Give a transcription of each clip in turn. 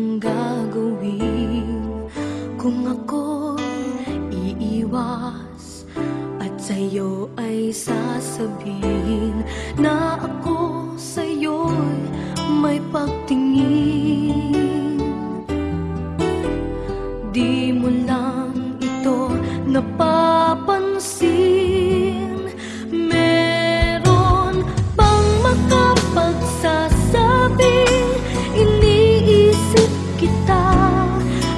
ang gagawin kung ako'y iiwas at sa'yo ay sasabihin na ako sa'yo'y may pagtingin? Di mo lang ito napapansin. Meron bang makapagsasabing iniisip kita?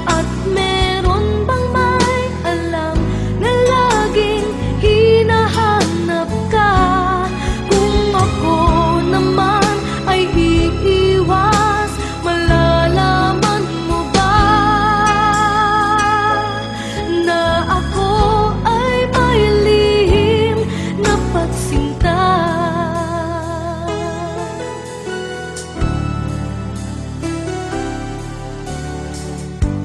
At meron bang may alam na laging hinahanap ka? Kung ako naman ay iiwas, malalaman mo ba na ako ay may lihim na pagsinta?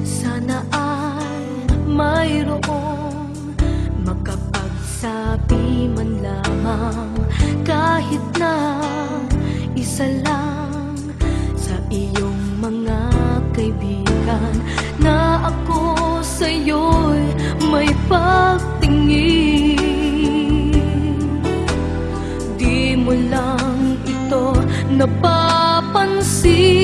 Sana ay mayroong makapagsabi man lamang, kahit na isa lang sa iyong mga kaibigan, na ako sa'yo'y may pagtingin. Di mo lang ito napapansin.